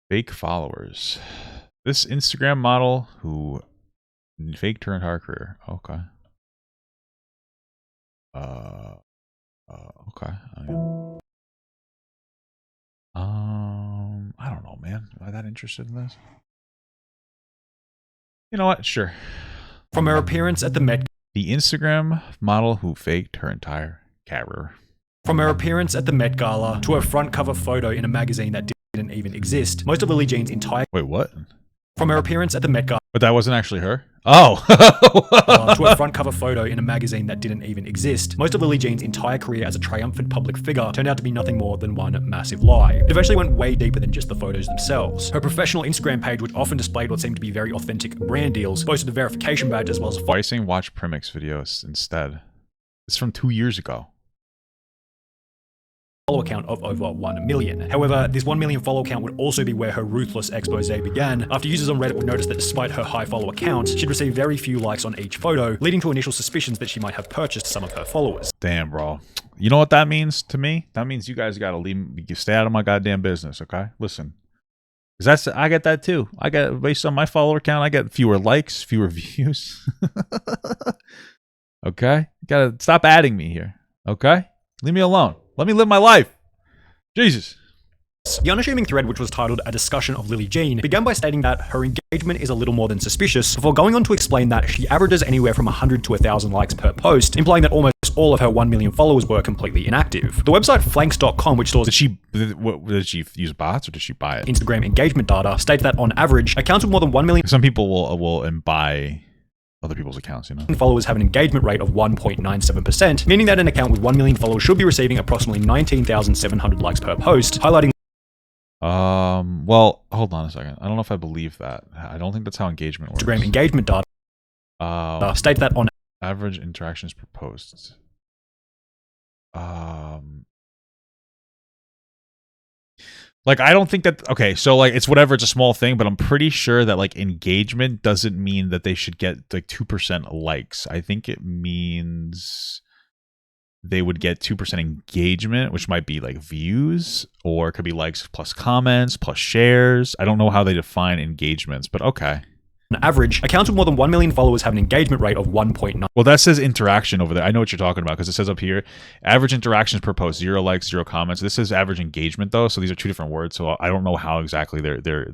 Fake followers. This Instagram model who faked her entire career. Okay. Okay. I don't know, man. Am I that interested in this? You know what? Sure. From her appearance at the Met. The Instagram model who faked her entire career. From her appearance at the Met Gala to her front cover photo in a magazine that didn't even exist. Most of Lily Jean's entire... Wait, what? From her appearance at the Met Gala... But that wasn't actually her? Oh! to her front cover photo in a magazine that didn't even exist. Most of Lily Jean's entire career as a triumphant public figure turned out to be nothing more than one massive lie. It eventually went way deeper than just the photos themselves. Her professional Instagram page, which often displayed what seemed to be very authentic brand deals, boasted a verification badge as well as a... Why are you saying watch Primix videos instead? It's from 2 years ago. Follow account of over 1 million. However, this 1 million follow count would also be where her ruthless expose began, after users on Reddit would notice that despite her high follower count, she'd receive very few likes on each photo, leading to initial suspicions that she might have purchased some of her followers. Damn, bro. You know what that means to me? That means you guys gotta leave me, stay out of my goddamn business, okay? Listen. Because I get that too. I get, based on my follower count, I get fewer likes, fewer views. Okay? You gotta stop adding me here. Okay? Leave me alone. Let me live my life. Jesus. The unassuming thread, which was titled A Discussion of Lily Jean, began by stating that her engagement is a little more than suspicious, before going on to explain that she averages anywhere from 100 to 1,000 likes per post, implying that almost all of her 1 million followers were completely inactive. The website flanks.com, which stores... Did she use bots or did she buy it? Instagram engagement data, states that on average, accounts with more than 1 million... Some people will buy other people's accounts, you know. Followers have an engagement rate of 1.97%, meaning that an account with 1 million followers should be receiving approximately 19,700 likes per post, highlighting... Well, hold on a second. I don't know if I believe that. I don't think that's how engagement works. Instagram engagement data states that on average interactions per post. Like, I don't think that... Okay, so, like, it's whatever. It's a small thing, but I'm pretty sure that, like, engagement doesn't mean that they should get, like, 2% likes. I think it means they would get 2% engagement, which might be, like, views, or it could be likes plus comments plus shares. I don't know how they define engagements, but okay. On average, accounts with more than 1 million followers have an engagement rate of 1.9. Well, that says interaction over there. I know what you're talking about because it says up here, average interactions per post, 0 likes, 0 comments. This is average engagement though, so these are two different words. So I don't know how exactly they're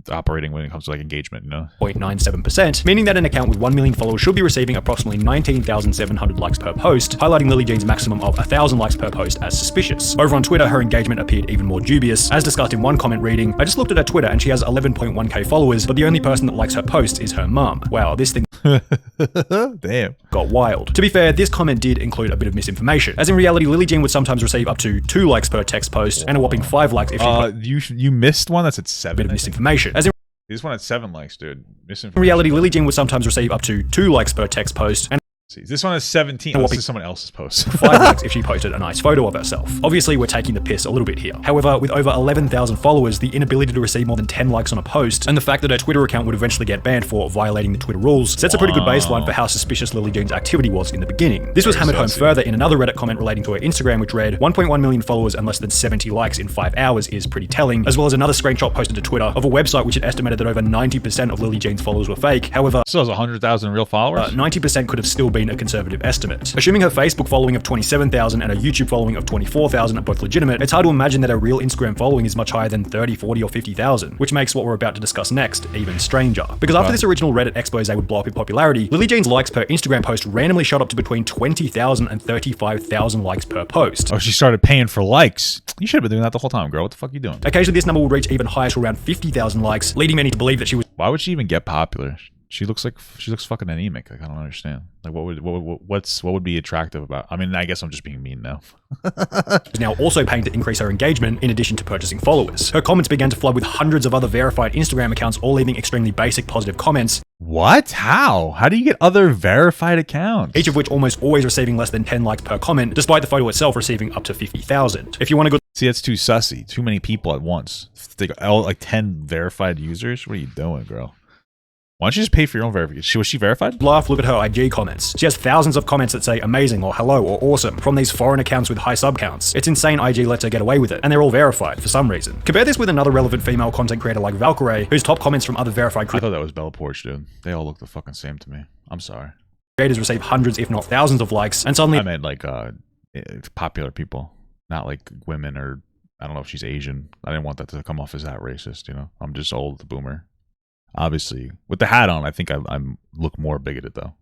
operating when it comes to like engagement, you know? 0.97%, meaning that an account with 1 million followers should be receiving approximately 19,700 likes per post, highlighting Lily Jean's maximum of 1,000 likes per post as suspicious. Over on Twitter, her engagement appeared even more dubious, as discussed in one comment reading, "I just looked at her Twitter and she has 11.1k followers, but the only person that likes her posts is her mum. Wow, this thing damn got wild." To be fair, this comment did include a bit of misinformation, as in reality, Lily Jean would sometimes receive up to 2 likes per text post, and a whopping 5 likes if she... You missed one that's at 7. Bit of misinformation. As in this one at 7 likes, dude. Misinformation. In reality, Lily Jean would sometimes receive up to 2 likes per text post, and see, this one has 17. Oh, this is someone else's post. 5 likes if she posted a nice photo of herself. Obviously, we're taking the piss a little bit here. However, with over 11,000 followers, the inability to receive more than 10 likes on a post, and the fact that her Twitter account would eventually get banned for violating the Twitter rules, sets a pretty good baseline for how suspicious Lily Jean's activity was in the beginning. This was hammered home further in another Reddit comment relating to her Instagram, which read, 1.1 million followers and less than 70 likes in 5 hours is pretty telling, as well as another screenshot posted to Twitter of a website which had estimated that over 90% of Lily Jean's followers were fake. However, still has 100,000 real followers? 90% could have still been a conservative estimate. Assuming her Facebook following of 27,000 and her YouTube following of 24,000 are both legitimate, it's hard to imagine that her real Instagram following is much higher than 30, 40, or 50,000, which makes what we're about to discuss next even stranger. Because after this original Reddit expose would blow up in popularity, Lily Jean's likes per Instagram post randomly shot up to between 20,000 and 35,000 likes per post. Oh, she started paying for likes. You should have been doing that the whole time, girl. What the fuck are you doing? Occasionally, this number would reach even higher to around 50,000 likes, leading many to believe that she was... Why would she even get popular? She looks fucking anemic. Like, I don't understand. Like, what would be attractive about? I mean, I guess I'm just being mean now. Is now also paying to increase her engagement in addition to purchasing followers. Her comments began to flood with hundreds of other verified Instagram accounts, all leaving extremely basic positive comments. What? How? How do you get other verified accounts? Each of which almost always receiving less than 10 likes per comment, despite the photo itself receiving up to 50,000. If you want to go... See, that's too sussy. Too many people at once. Like 10 verified users? What are you doing, girl? Why don't you just pay for your own verification? Was she verified? Laugh, look at her IG comments. She has thousands of comments that say amazing or hello or awesome from these foreign accounts with high sub counts. It's insane IG lets her get away with it, and they're all verified for some reason. Compare this with another relevant female content creator like Valkyrae, whose top comments from other verified I thought that was Bella Porch, dude. They all look the fucking same to me. I'm sorry. creators receive hundreds if not thousands of likes, and suddenly I meant like popular people, not like women or I don't know if she's Asian. I didn't want that to come off as that racist, you know? I'm just old boomer. Obviously, with the hat on, I think I'm look more bigoted though.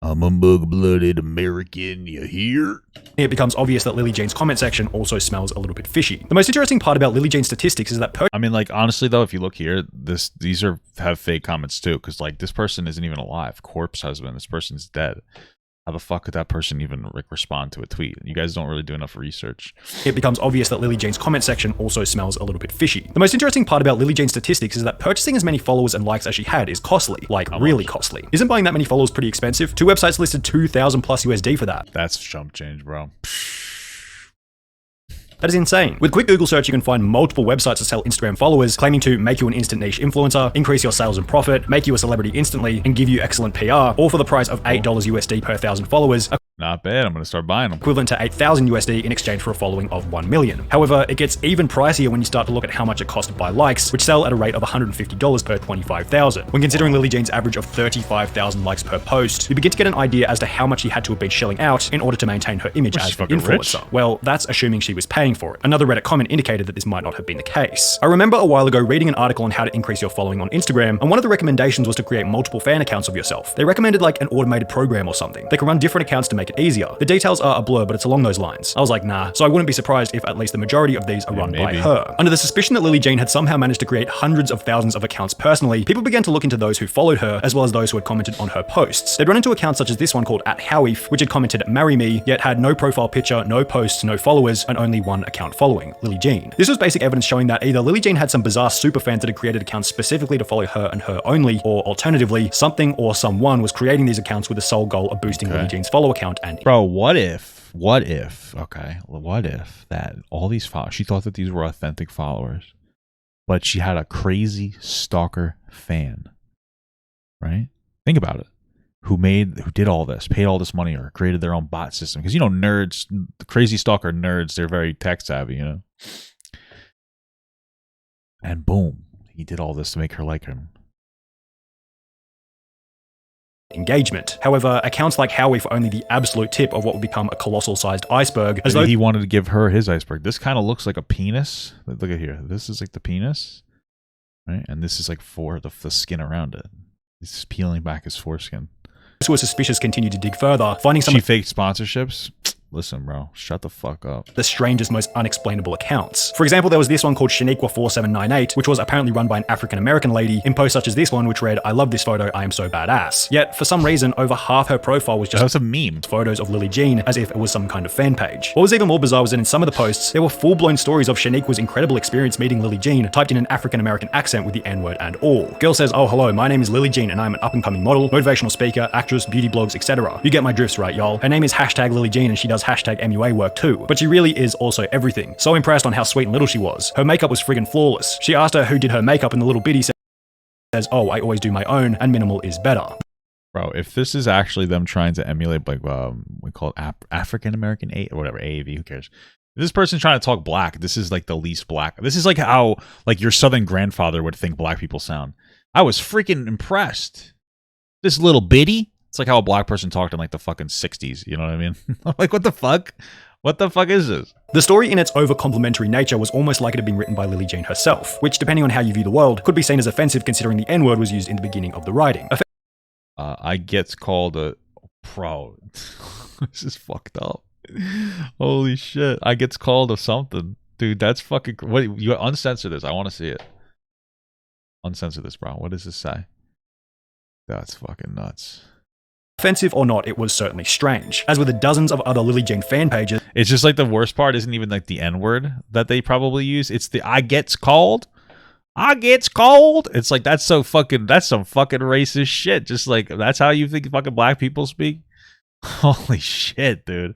I'm a mug-blooded American, you hear? it becomes obvious that Lily Jane's comment section also smells a little bit fishy. The most interesting part about Lily Jane's statistics is that I mean, like, honestly though, if you look here, these have fake comments too, because like this person isn't even alive. Corpse husband, this person's dead. How the fuck could that person even respond to a tweet? You guys don't really do enough research. It becomes obvious that Lily Jane's comment section also smells a little bit fishy. The most interesting part about Lily Jane's statistics is that purchasing as many followers and likes as she had is costly, like really costly. Isn't buying that many followers pretty expensive? Two websites listed 2,000 plus USD for that. That's chump change, bro. That is insane. With a quick Google search, you can find multiple websites that sell Instagram followers, claiming to make you an instant niche influencer, increase your sales and profit, make you a celebrity instantly, and give you excellent PR, all for the price of $8 USD per 1,000 followers, Not bad. I'm gonna start buying them. equivalent to 8,000 USD in exchange for a following of 1 million. However, it gets even pricier when you start to look at how much it costs to buy likes, which sell at a rate of $150 per 25,000. When considering Lily Jane's average of 35,000 likes per post, you begin to get an idea as to how much she had to have been shelling out in order to maintain her image as an influencer. Rich. Well, that's assuming she was paying for it. Another Reddit comment indicated that this might not have been the case. I remember a while ago reading an article on how to increase your following on Instagram, and one of the recommendations was to create multiple fan accounts of yourself. They recommended like an automated program or something. They can run different accounts to make it easier. The details are a blur, but it's along those lines. I was like, nah, so I wouldn't be surprised if at least the majority of these are run by her. Under the suspicion that Lily Jane had somehow managed to create hundreds of thousands of accounts personally, people began to look into those who followed her, as well as those who had commented on her posts. They'd run into accounts such as this one called @Howif, which had commented "Marry me," yet had no profile picture, no posts, no followers, and only one account following, Lily Jane. This was basic evidence showing that either Lily Jane had some bizarre superfans that had created accounts specifically to follow her and her only, or alternatively, something or someone was creating these accounts with the sole goal of boosting Lily Jane's follow count and Bro, what if that all these followers, she thought that these were authentic followers, but she had a crazy stalker fan, right? Think about it. Who did all this, paid all this money, or created their own bot system. Because, you know, nerds, the crazy stalker nerds, they're very tech savvy, you know? And boom, he did all this to make her like him. engagement. However, accounts like Howif are only the absolute tip of what would become a colossal sized iceberg. As though he wanted to give her his iceberg. This kind of looks like a penis. Look at here. This is like the penis, right? And this is like for the skin around it. He's peeling back his foreskin. Those who are suspicious continue to dig further, finding some she faked sponsorships. Listen, bro, shut the fuck up. The strangest, most unexplainable accounts. For example, there was this one called Shaniqua4798, which was apparently run by an African-American lady, in posts such as this one, which read, "I love this photo, I am so badass." Yet, for some reason, over half her profile was just that was a meme. Photos of Lily Jean, as if it was some kind of fan page. What was even more bizarre was that in some of the posts, there were full-blown stories of Shaniqua's incredible experience meeting Lily Jean, typed in an African-American accent with the N-word and all. Girl says, "Oh, hello, my name is Lily Jean, and I'm an up-and-coming model, motivational speaker, actress, beauty blogs, etc. You get my drifts right, y'all. Her name is #Lily Jean, and she does #MUA work too. But she really is also everything. So impressed on how sweet and little she was. Her makeup was friggin' flawless. She asked her who did her makeup, and the little bitty says, "Oh, I always do my own, and minimal is better." Bro, if this is actually them trying to emulate, like, we call it African American or whatever, AAV, who cares? If this person's trying to talk black, this is like the least black. This is like how like your southern grandfather would think black people sound. I was freaking impressed. This little bitty. It's like how a black person talked in like the fucking 60s. You know what I mean? I'm like, what the fuck? What the fuck is this? The story in its over-complimentary nature was almost like it had been written by Lily Jean herself, which, depending on how you view the world, could be seen as offensive considering the N-word was used in the beginning of the writing. I gets called a pro. This is fucked up. Holy shit. I gets called a something. Dude, that's fucking... What, you uncensor this. I want to see it. Uncensor this, bro. What does this say? That's fucking nuts. Offensive or not, it was certainly strange. As with the dozens of other Lily Jean fan pages, it's just like the worst part isn't even like the N-word that they probably use. It's the I gets called. I gets called. It's like that's some fucking racist shit. Just like that's how you think fucking black people speak. Holy shit, dude.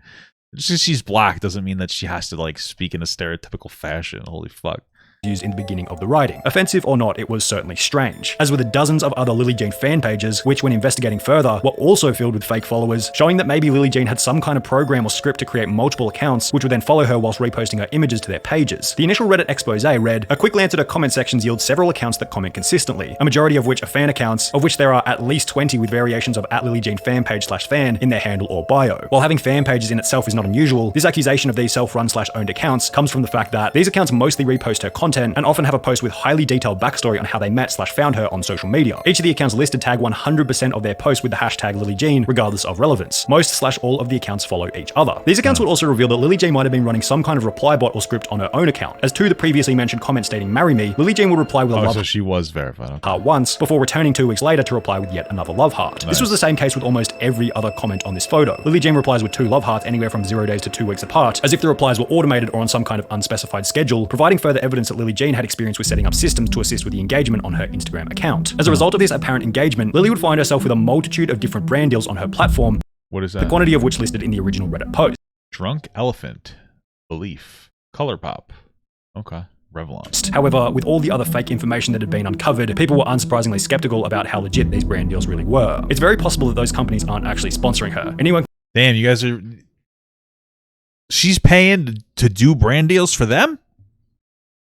Just because she's black doesn't mean that she has to like speak in a stereotypical fashion. Holy fuck. used in the beginning of the writing. Offensive or not, it was certainly strange. As were the dozens of other Lily Jean fan pages, which when investigating further, were also filled with fake followers, showing that maybe Lily Jean had some kind of program or script to create multiple accounts, which would then follow her whilst reposting her images to their pages. The initial Reddit expose read, a quick glance at her comment sections yields several accounts that comment consistently, a majority of which are fan accounts, of which there are at least 20 with variations of @LilyJean fanpage/fan in their handle or bio. While having fan pages in itself is not unusual, this accusation of these self-run/owned accounts comes from the fact that these accounts mostly repost her content and often have a post with highly detailed backstory on how they met/found her on social media. Each of the accounts listed tag 100% of their posts with the hashtag LilyJean, regardless of relevance. Most/all of the accounts follow each other. These accounts would also reveal that Lily Jean might have been running some kind of reply bot or script on her own account. As to the previously mentioned comment stating "marry me," Lily Jean would reply with a love so she was verified. heart once, before returning 2 weeks later to reply with yet another love heart. Nice. This was the same case with almost every other comment on this photo. Lily Jean replies with 2 love hearts anywhere from 0 days to 2 weeks apart, as if the replies were automated or on some kind of unspecified schedule, providing further evidence that Lily Jean had experience with setting up systems to assist with the engagement on her Instagram account. As a result of this apparent engagement, Lily would find herself with a multitude of different brand deals on her platform, what is that? The quantity of which listed in the original Reddit post. Drunk Elephant, Belief, ColourPop. Okay. Revlon. However, with all the other fake information that had been uncovered, people were unsurprisingly skeptical about how legit these brand deals really were. It's very possible that those companies aren't actually sponsoring her. Anyone Damn, you guys are... She's paying to do brand deals for them?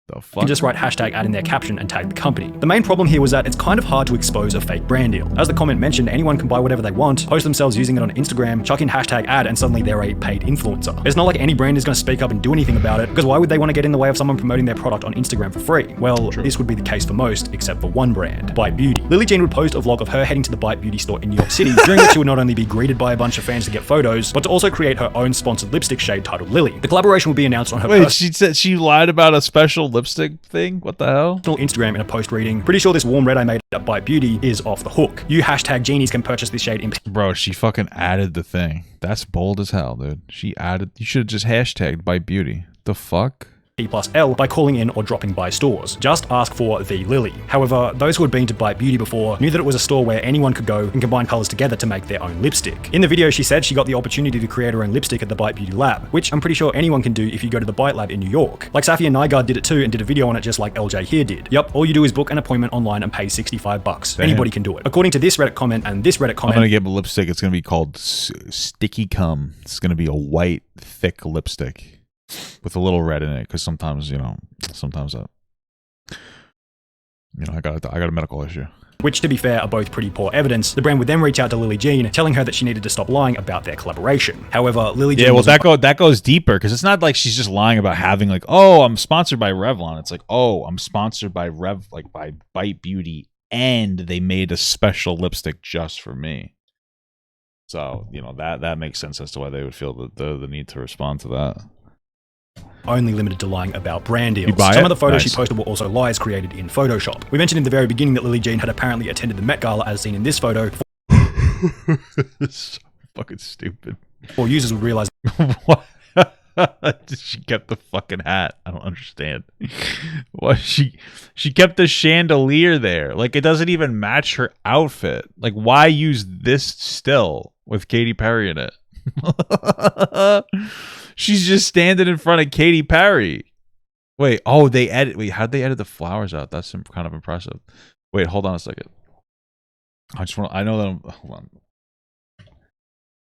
The fuck? can just write hashtag ad in their caption and tag the company. The main problem here was that it's kind of hard to expose a fake brand deal. As the comment mentioned, anyone can buy whatever they want, post themselves using it on Instagram, chuck in hashtag ad, and suddenly they're a paid influencer. It's not like any brand is going to speak up and do anything about it, because why would they want to get in the way of someone promoting their product on Instagram for free? Well, this would be the case for most, except for one brand, Bite Beauty. Lily Jean would post a vlog of her heading to the Bite Beauty store in New York City, during which she would not only be greeted by a bunch of fans to get photos, but to also create her own sponsored lipstick shade titled Lily. The collaboration will be announced on her Wait, she said she lied about a special lipstick thing? What the hell? Instagram in a post reading, "Pretty sure this warm red I made at Bite Beauty is off the hook. You hashtag genies can purchase this shade in..." Bro, she fucking added the thing. That's bold as hell, dude. She added... You should have just hashtagged Bite Beauty. The fuck? P+L by calling in or dropping by stores. Just ask for the Lily. However, those who had been to Bite Beauty before knew that it was a store where anyone could go and combine colors together to make their own lipstick. In the video, she said she got the opportunity to create her own lipstick at the Bite Beauty lab, which I'm pretty sure anyone can do if you go to the Bite lab in New York. Like Safia Nygaard did it too and did a video on it just like LJ here did. Yup, all you do is book an appointment online and pay $65. Damn. Anybody can do it. According to this Reddit comment and this Reddit comment, I'm gonna get a lipstick. It's gonna be called Sticky Cum. It's gonna be a white, thick lipstick with a little red in it, because sometimes, I got a medical issue. which to be fair are both pretty poor evidence. The brand would then reach out to Lily Jean, telling her that she needed to stop lying about their collaboration. However, Lily Jean that goes deeper, because it's not like she's just lying about having like, oh, I'm sponsored by Revlon. It's like, oh, I'm sponsored by by Bite Beauty, and they made a special lipstick just for me. So that makes sense as to why they would feel the need to respond to that. Only limited to lying about brand deals. Some of the photos she posted were also lies created in Photoshop. We mentioned in the very beginning that Lily Jean had apparently attended the Met Gala as seen in this photo. It's so fucking stupid. Or users would realize what? She kept the fucking hat. I don't understand. What she kept the chandelier there. Like, it doesn't even match her outfit. Like, why use this still with Katy Perry in it? She's just standing in front of Katy Perry. Wait, how'd they edit the flowers out? That's kind of impressive. Wait, hold on a second. I know that hold on.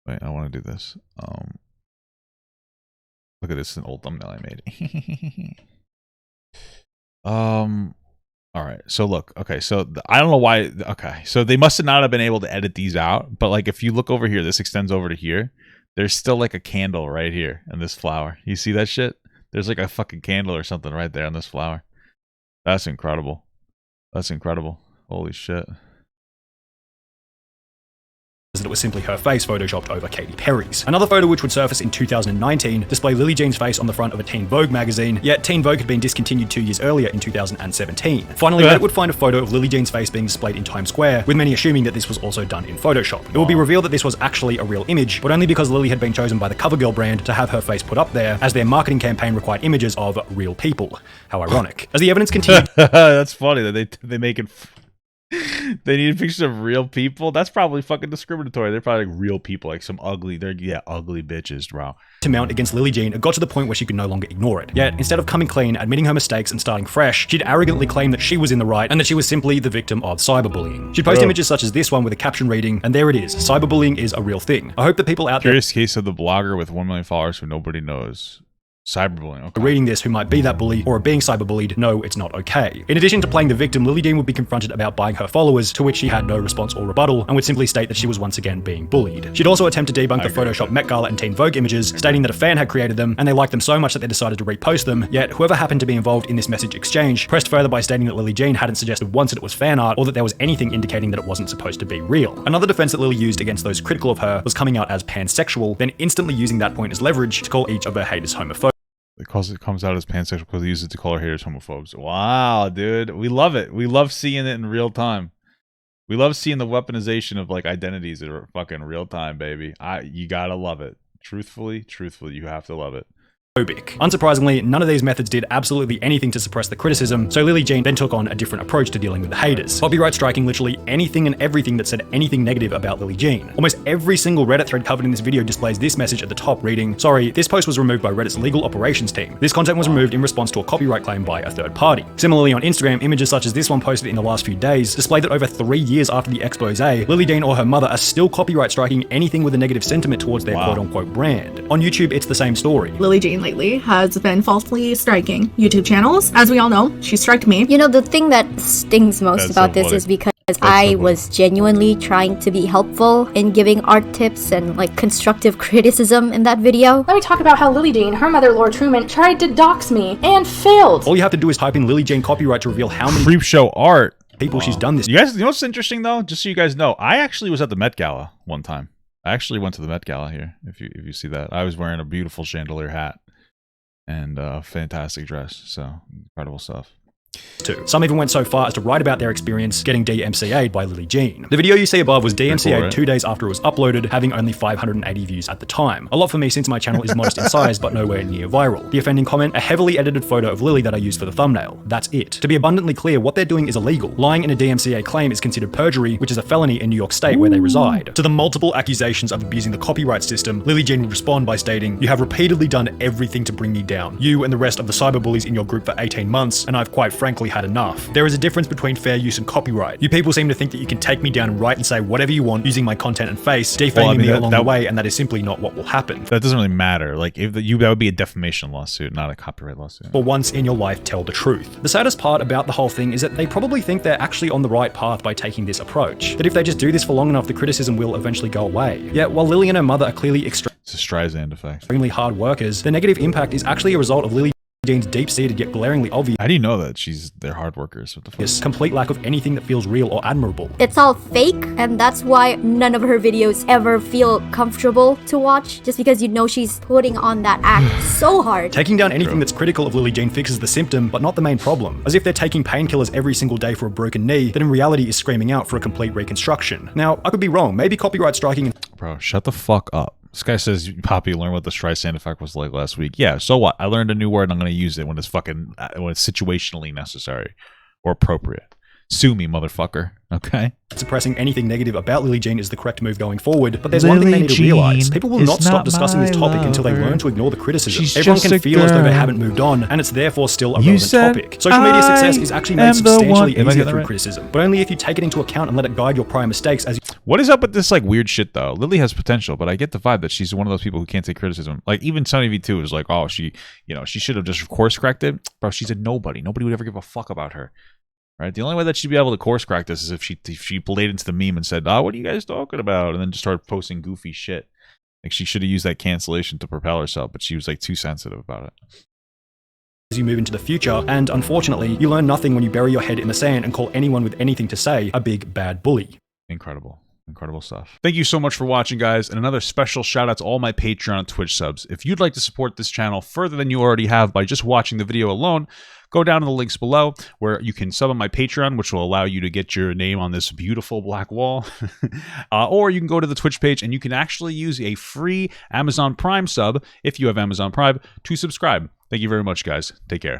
Wait, I want to do this. Look at this, an old thumbnail I made. All right. So look, okay. So I don't know why. Okay. So they must not have been able to edit these out. But like, if you look over here, this extends over to here. There's still like a candle right here in this flower. You see that shit? There's like a fucking candle or something right there on this flower. That's incredible. That's incredible. Holy shit. that it was simply her face photoshopped over Katy Perry's. Another photo which would surface in 2019 displayed Lily Jean's face on the front of a Teen Vogue magazine, yet Teen Vogue had been discontinued 2 years earlier in 2017. Finally, Reddit would find a photo of Lily Jean's face being displayed in Times Square, with many assuming that this was also done in Photoshop. It will be revealed that this was actually a real image, but only because Lily had been chosen by the CoverGirl brand to have her face put up there, as their marketing campaign required images of real people. How ironic. As the evidence continued... That's funny that they make it... They need pictures of real people. That's probably fucking discriminatory. They're probably like real people, like some ugly. They're ugly bitches, bro. To mount against Lily Jean, it got to the point where she could no longer ignore it. Yet, instead of coming clean, admitting her mistakes and starting fresh, she'd arrogantly claim that she was in the right and that she was simply the victim of cyberbullying. She'd post images such as this one with a caption reading, and there it is, cyberbullying is a real thing. I hope that people out there— Curious case of the blogger with 1 million followers who nobody knows. Cyberbullying. Okay. Reading this who might be that bully or are being cyberbullied know it's not okay. In addition to playing the victim, Lily Jean would be confronted about buying her followers, to which she had no response or rebuttal, and would simply state that she was once again being bullied. She'd also attempt to debunk the Photoshop Met Gala and Teen Vogue images, stating that a fan had created them, and they liked them so much that they decided to repost them, yet whoever happened to be involved in this message exchange pressed further by stating that Lily Jean hadn't suggested once that it was fan art, or that there was anything indicating that it wasn't supposed to be real. Another defense that Lily used against those critical of her was coming out as pansexual, then instantly using that point as leverage to call each of her haters homophobes. It comes out as pansexual because they use it to call her haters homophobes. Wow, dude. We love it. We love seeing it in real time. We love seeing the weaponization of like identities that are fucking real time, baby. You gotta love it. Truthfully, you have to love it. Unsurprisingly, none of these methods did absolutely anything to suppress the criticism, so Lily Jean then took on a different approach to dealing with the haters, copyright striking literally anything and everything that said anything negative about Lily Jean. Almost every single Reddit thread covered in this video displays this message at the top reading, "Sorry, this post was removed by Reddit's legal operations team. This content was removed in response to a copyright claim by a third party." Similarly, on Instagram, images such as this one posted in the last few days display that over 3 years after the expose, Lily Jean or her mother are still copyright striking anything with a negative sentiment towards their quote-unquote brand. On YouTube, it's the same story. Lily Jean lately has been falsely striking YouTube channels. As we all know, she striked me. You know, the thing that stings most about this is because I was genuinely trying to be helpful in giving art tips and like constructive criticism in that video. Let me talk about how Lily Jean, her mother Laura Truman, tried to dox me and failed. All you have to do is type in Lily Jean copyright to reveal how many Creep show art people she's done this. You guys, you know what's interesting though? Just so you guys know, I actually was at the Met Gala one time. I actually went to the Met Gala here. If you see that, I was wearing a beautiful chandelier hat and a fantastic dress. So incredible stuff. Some even went so far as to write about their experience getting DMCA'd by Lily Jean. The video you see above was DMCA'd 2 days after it was uploaded, having only 580 views at the time. A lot for me since my channel is modest in size, but nowhere near viral. The offending comment, a heavily edited photo of Lily that I used for the thumbnail. That's it. To be abundantly clear, what they're doing is illegal. Lying in a DMCA claim is considered perjury, which is a felony in New York State where they reside. To the multiple accusations of abusing the copyright system, Lily Jean would respond by stating, "You have repeatedly done everything to bring me down. You and the rest of the cyberbullies in your group for 18 months, and I've quite frankly had enough. There is a difference between fair use and copyright. You people seem to think that you can take me down and write and say whatever you want using my content and face, defaming me along the way, and that is simply not what will happen. That doesn't really matter. Like, if that would be a defamation lawsuit, not a copyright lawsuit. For once in your life, tell the truth." The saddest part about the whole thing is that they probably think they're actually on the right path by taking this approach. That if they just do this for long enough, the criticism will eventually go away. Yet, while Lily and her mother are clearly It's a Streisand effect. extremely hard workers, the negative impact is actually a result of Lily Jean's deep-seated yet glaringly obvious How do you know that they're hard workers? What the fuck? complete lack of anything that feels real or admirable. It's all fake, and that's why none of her videos ever feel comfortable to watch, just because you know she's putting on that act so hard. Taking down anything that's critical of Lily Jean fixes the symptom, but not the main problem. As if they're taking painkillers every single day for a broken knee, that in reality is screaming out for a complete reconstruction. Now, I could be wrong. Maybe copyright striking... Bro, shut the fuck up. This guy says, Poppy, learn what the Streisand effect was like last week. Yeah, so what? I learned a new word and I'm going to use it when it's situationally necessary or appropriate. Sue me, motherfucker. Okay? Suppressing anything negative about Lily Jean is the correct move going forward, but there's one thing they need to realize. People will not stop discussing this topic until they learn to ignore the criticism. Everyone can feel as though they haven't moved on, and it's therefore still a relevant topic. Social media success is actually made substantially easier through criticism, but only if you take it into account and let it guide your prior mistakes as you... What is up with this like weird shit though? Lily has potential, but I get the vibe that she's one of those people who can't take criticism. Like even SunnyV2 is like, oh, she should have just course corrected. Bro, she's a nobody. Nobody would ever give a fuck about her. Right? The only way that she'd be able to course correct this is if she played into the meme and said, "Oh, what are you guys talking about?" and then just started posting goofy shit. Like she should have used that cancellation to propel herself, but she was like too sensitive about it. As you move into the future, and unfortunately, you learn nothing when you bury your head in the sand and call anyone with anything to say a big bad bully. Incredible. Incredible stuff. Thank you so much for watching, guys, and another special shout out to all my Patreon and Twitch subs. If you'd like to support this channel further than you already have by just watching the video alone, go down to the links below where you can sub on my Patreon, which will allow you to get your name on this beautiful black wall. Or you can go to the Twitch page and you can actually use a free Amazon Prime sub, if you have Amazon Prime, to subscribe. Thank you very much, guys. Take care.